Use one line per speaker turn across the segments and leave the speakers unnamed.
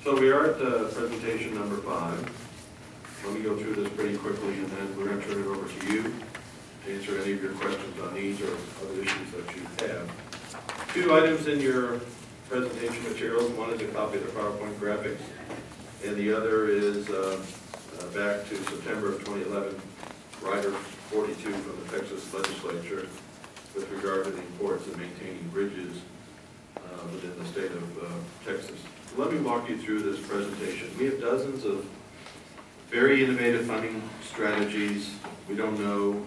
So we are at presentation number 5. Let me go through this pretty quickly, and then we're going to turn it over to you to answer any of your questions on these or other issues that you have. 2 items in your presentation materials. One is a copy of the PowerPoint graphics, and the other is back to September of 2011, Rider 42 from the Texas legislature with regard to the importance of maintaining bridges within the state of Texas. So let me walk you through this presentation. We have dozens of very innovative funding strategies. We don't know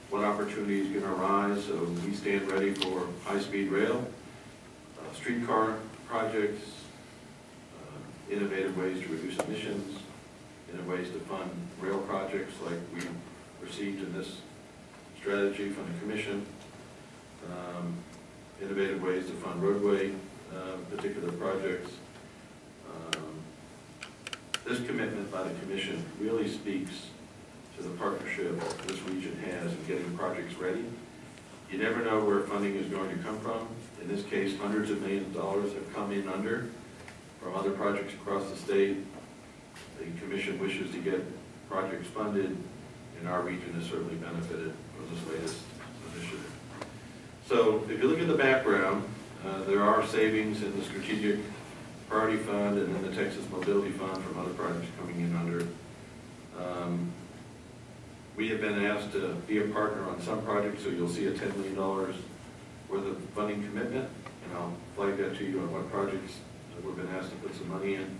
what opportunities are going to arise, so we stand ready for high-speed rail, streetcar projects, innovative ways to reduce emissions, innovative ways to fund rail projects like we received in this strategy from the Commission, innovative ways to fund roadway particular projects. This commitment by the Commission really speaks to the partnership this region has in getting projects ready. You never know where funding is going to come from. In this case, hundreds of millions of dollars have come in under from other projects across the state. The Commission wishes to get projects funded, and our region has certainly benefited from this latest initiative. So if you look at the background, there are savings in the Strategic Priority Fund and then the Texas Mobility Fund from other projects coming in under. We have been asked to be a partner on some projects, so you'll see a $10 million worth of funding commitment, and I'll flag that to you on what projects that we've been asked to put some money in.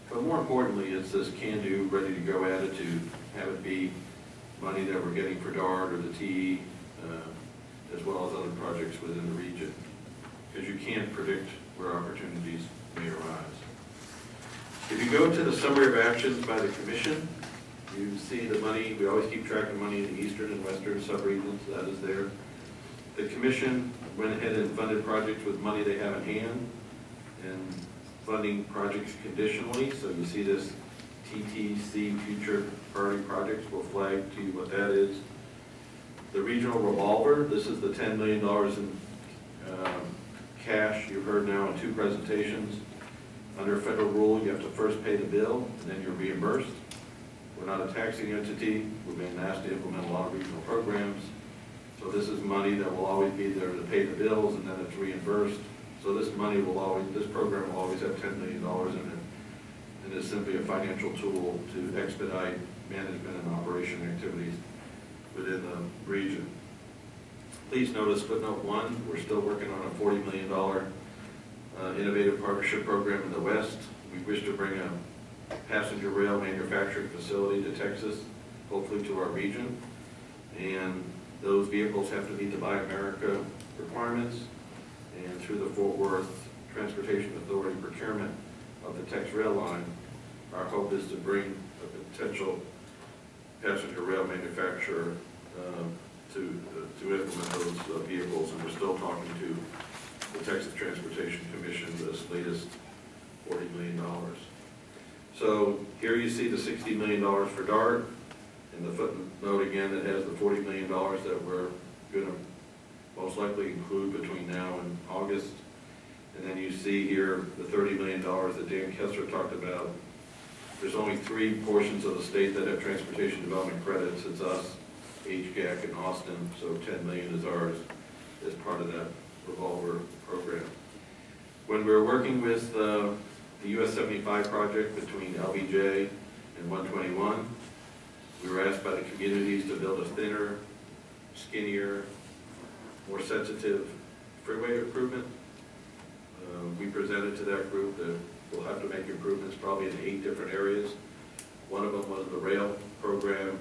But more importantly, it's this can-do, ready-to-go attitude. Have it be money that we're getting for DART or the TE, as well as other projects within the region, because you can't predict where opportunities may arise. If you go to the summary of actions by the Commission, you see the money. We always keep track of money in the eastern and western subregions. That is there. The Commission went ahead and funded projects with money they have in hand and funding projects conditionally. So you see this TTC, Future Priority Projects. We'll flag to you what that is. The regional revolver, this is the $10 million in cash you've heard now in 2 presentations. Under federal rule, you have to first pay the bill and then you're reimbursed. We're not a taxing entity. We've been asked to implement a lot of regional programs. So this is money that will always be there to pay the bills, and then it's reimbursed. So this money will always, this program will always have $10 million in it. And it's simply a financial tool to expedite management and operation activities within the region. Please notice footnote 1, we're still working on a $40 million innovative partnership program in the West. We wish to bring a passenger rail manufacturing facility to Texas, hopefully to our region. And those vehicles have to meet the Buy America requirements. And through the Fort Worth Transportation Authority procurement of the Tex Rail line, our hope is to bring a potential passenger rail manufacturer to implement those vehicles. And we're still talking to the Texas Transportation Commission this latest $40 million. So here you see the $60 million for DART, and the footnote again that has the $40 million that we're going to most likely include between now and August. And then you see here the $30 million that Dan Kessler talked about. There's only 3 portions of the state that have transportation development credits. It's us, HGAC, and Austin, so $10 million is ours as part of that revolver program. When we're working with the US 75 project between LBJ and 121, we were asked by the communities to build a thinner, skinnier, more sensitive freeway improvement. We presented to that group that we'll have to make improvements probably in 8 different areas. One of them was the rail program.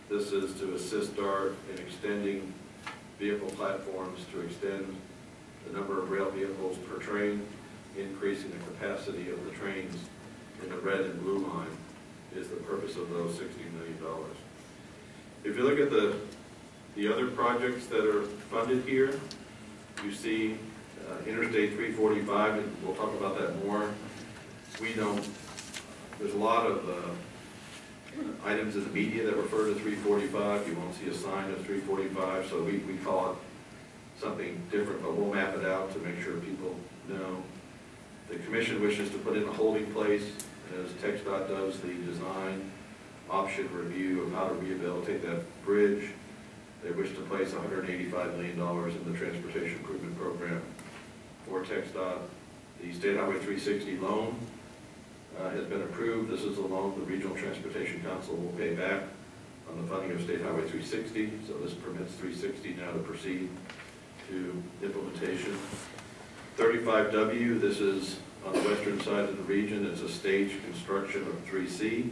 This is to assist DART in extending vehicle platforms to extend the number of rail vehicles per train, increasing the capacity of the trains in the red and blue line is the purpose of those $60 million. If you look at the other projects that are funded here, you see Interstate 345, and we'll talk about that more. There's a lot of items in the media that refer to 345. You won't see a sign of 345, so we call it something different, but we'll map it out to make sure people know. The commission wishes to put in a holding place as TxDOT does the design option review of how to rehabilitate that bridge. They wish to place $185 million in the Transportation Improvement Program for TxDOT. The State Highway 360 loan has been approved. This is a loan the Regional Transportation Council will pay back on the funding of State Highway 360. So this permits 360 now to proceed to implementation. 35W, this is on the western side of the region. It's a stage construction of 3C.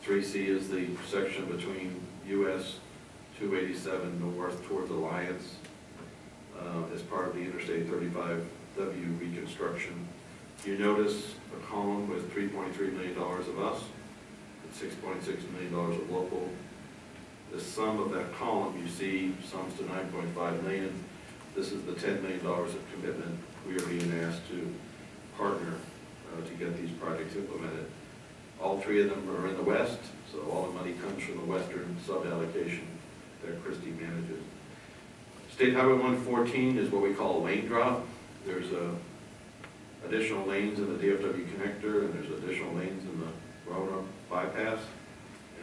3C is the section between US 287 north towards Alliance as part of the Interstate 35W reconstruction. You notice a column with $3.3 million of us and $6.6 million of local. The sum of that column you see sums to $9.5 million. This is the $10 million of commitment we are being asked to partner to get these projects implemented. All three of them are in the west, so all the money comes from the western sub-allocation that Christie manages. State Highway 114 is what we call a lane drop. There's additional lanes in the DFW connector, and there's additional lanes in the Roanoke bypass.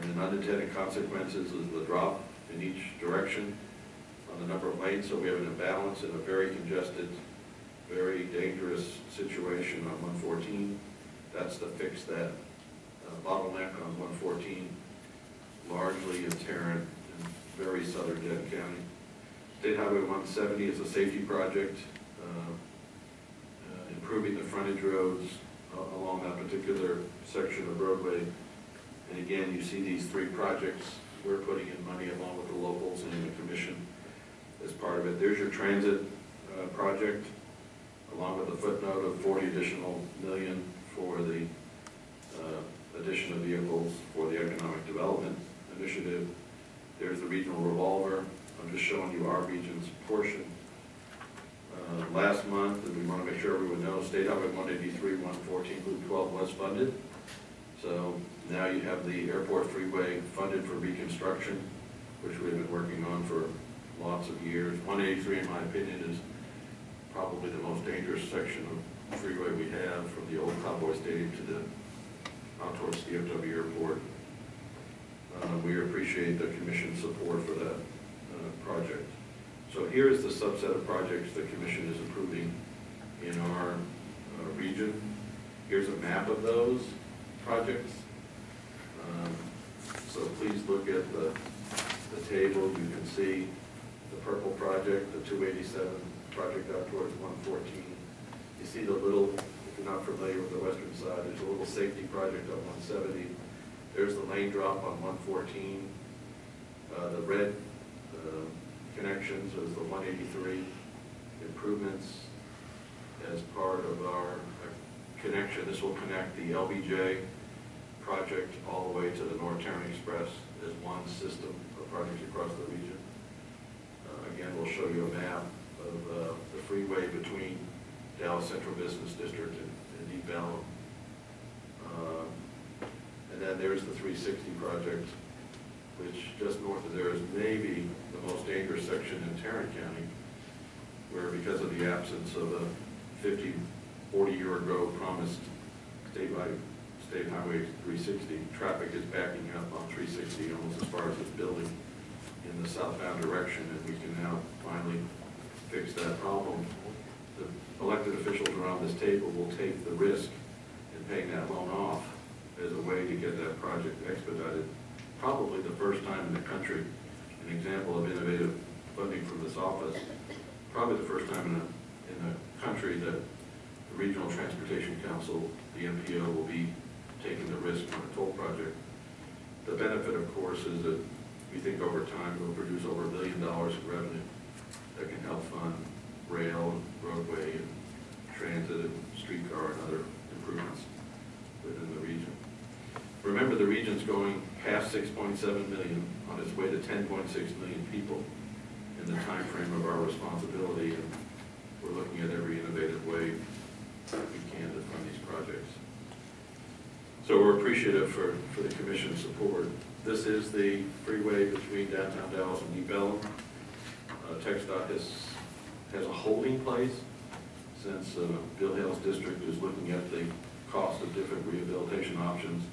And the unintended consequences is the drop in each direction on the number of lanes. So we have an imbalance in a very congested, very dangerous situation on 114. That's to fix that bottleneck on 114, largely in Tarrant and very southern Denton County. State Highway 170 is a safety project, improving the frontage roads along that particular section of roadway. And again, you see these three projects we're putting in money along with the locals and the commission as part of it. There's your transit project, along with a footnote of 40 additional million for the addition of vehicles for the Economic Development Initiative. There's the regional revolver. I'm just showing you our region's portion. Last month, and we want to make sure everyone knows, State Highway 183, 114, Loop 12 was funded. So now you have the airport freeway funded for reconstruction, which we've been working on for lots of years. 183, in my opinion, is probably the most dangerous section of freeway we have, from the old Cowboy Stadium to the out towards DFW Airport. We appreciate the commission's support for that project. So here is the subset of projects the commission is approving in our region. Here's a map of those projects. So please look at the table. You can see the purple project, the 287 project out towards 114. You see the little, if you're not familiar with the western side, there's a little safety project on 170. There's the lane drop on 114. The red connections is the 183 improvements as part of our connection. This will connect the LBJ project all the way to the North Tarrant Express as one system of projects across the region. Again, we'll show you a map of the freeway between Dallas Central Business District and Deep Ellum. And then there's the 360 project, which just north of there is maybe the most dangerous section in Tarrant County, where because of the absence of a 40-year ago promised State Highway 360, traffic is backing up on 360 almost as far as this building in the southbound direction, and we can now finally fix that problem. The elected officials around this table will take the risk in paying that loan off as a way to get that project expedited. Probably the first time in the country, an example of innovative funding from this office, probably the first time in the country that the Regional Transportation Council, the MPO, will be taking the risk on a toll project. The benefit, of course, is that we think over time it will produce over $1 billion in revenue that can help fund rail, and roadway, and transit, and streetcar, and other improvements within the region. Remember, the region's going past 6.7 million on its way to 10.6 million people in the time frame of our responsibility, and we're looking at every innovative way that we can to fund these projects. So we're appreciative for the commission's support. This is the freeway between downtown Dallas and Deep Ellum. TxDOT has a holding place. since Bill Hale's district is looking at the cost of different rehabilitation options,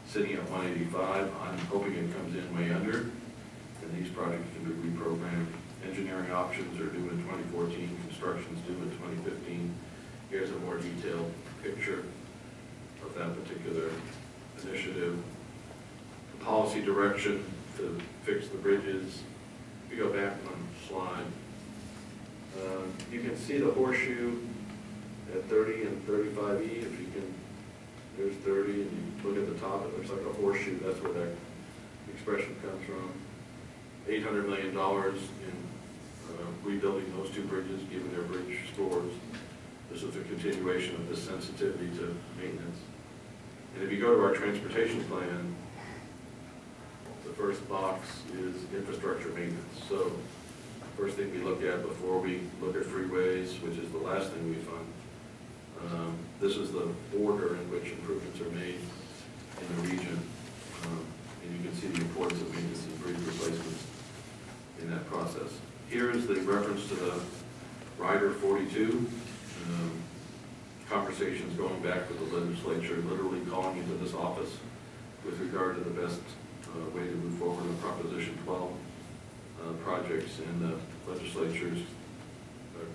sitting at 185. I'm hoping it comes in way under, and these projects can be reprogrammed. Engineering options are due in 2014, construction's due in 2015. Here's a more detailed picture of that particular initiative. The policy direction to fix the bridges. If you go back one slide, you can see the horseshoe at 30 and 35E. If you can, there's 30, and you look at the top, it looks like a horseshoe. That's where that expression comes from. $800 million in rebuilding those two bridges, given their bridge scores. This is a continuation of this sensitivity to maintenance. And if you go to our transportation plan, the first box is infrastructure maintenance. So first thing we look at before we look at freeways, which is the last thing we fund, this is the order in which improvements are made in the region. And you can see the importance of maintenance and bridge replacements in that process. Here is the reference to the Rider 42. Conversations going back with the legislature, literally calling into this office with regard to the best way to move forward on Proposition 12 projects, and the legislature's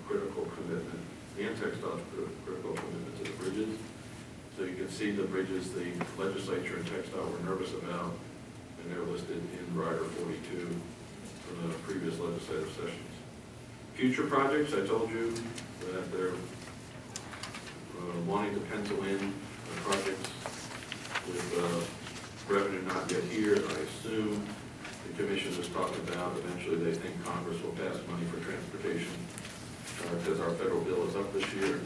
critical commitment and TxDOT's critical commitment to the bridges. So you can see the bridges the legislature and TxDOT were nervous about, and they're listed in Rider 42 from the previous legislative sessions. Future projects, I told you that they're wanting to pencil in projects with revenue not yet here. I assume the commission has talked about eventually they think Congress will pass money for transportation because our federal bill is up this year.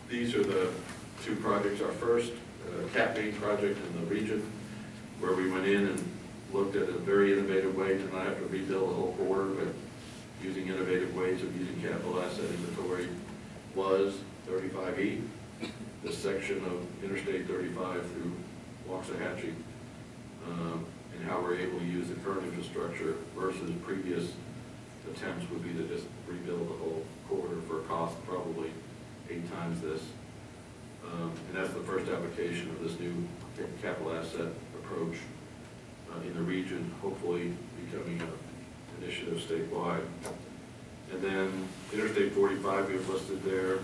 These are the two projects. Our first Cat Main project in the region, where we went in and looked at a very innovative way to not have to rebuild the whole corridor, but using innovative ways of using capital asset inventory, was 35E, this section of Interstate 35 through Waxahachie, and how we're able to use the current infrastructure versus previous attempts would be to just rebuild the whole corridor for a cost probably 8 times this. And that's the first application of this new capital asset approach in the region, hopefully becoming an initiative statewide. And then Interstate 45 we have listed there.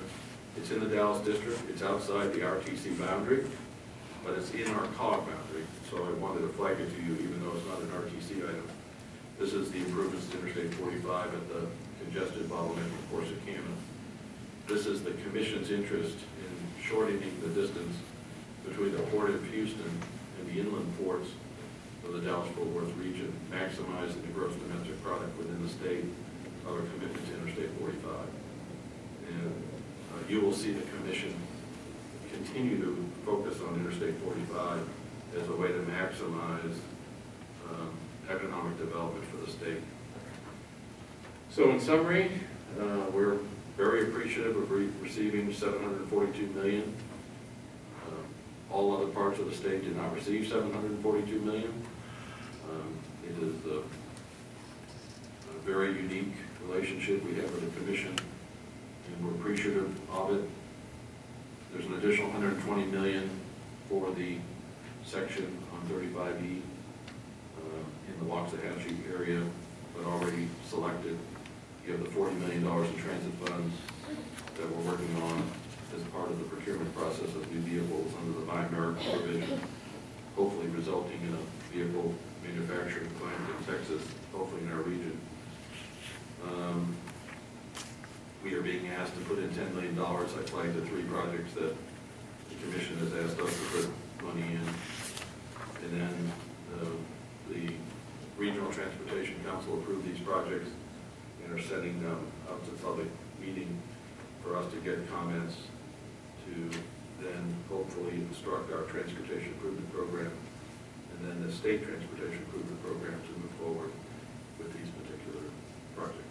It's in the Dallas district. It's outside the RTC boundary, but it's in our COG boundary. So I wanted to flag it to you, even though it's not an RTC item. This is the improvements to Interstate 45 at the congested bottleneck of Corsicana. This is the Commission's interest in shortening the distance between the Port of Houston and the inland ports of the Dallas-Fort Worth region, maximizing the gross domestic product within the state of our commitment to Interstate 45. And you will see the Commission continue to focus on Interstate 45 as a way to maximize economic development for the state. So in summary, we're very appreciative of receiving $742 million. All other parts of the state did not receive $742 million. It is a very unique relationship we have with the Commission, and we're appreciative of it. There's an additional $120 million for the section on 35E in the Waxahachie area, but already selected. You have the $40 million in transit funds that we're working on as part of the procurement process of new vehicles under the Buy American provision, hopefully resulting in a vehicle manufacturing plant in Texas, hopefully in our region. We are being asked to put in $10 million. I flagged the 3 projects that the Commission has asked us to put money in. And then the Regional Transportation Council approved these projects and are setting them up to public meeting for us to get comments to then hopefully instruct our Transportation Improvement Program and then the State Transportation Improvement Program to move forward with these particular projects.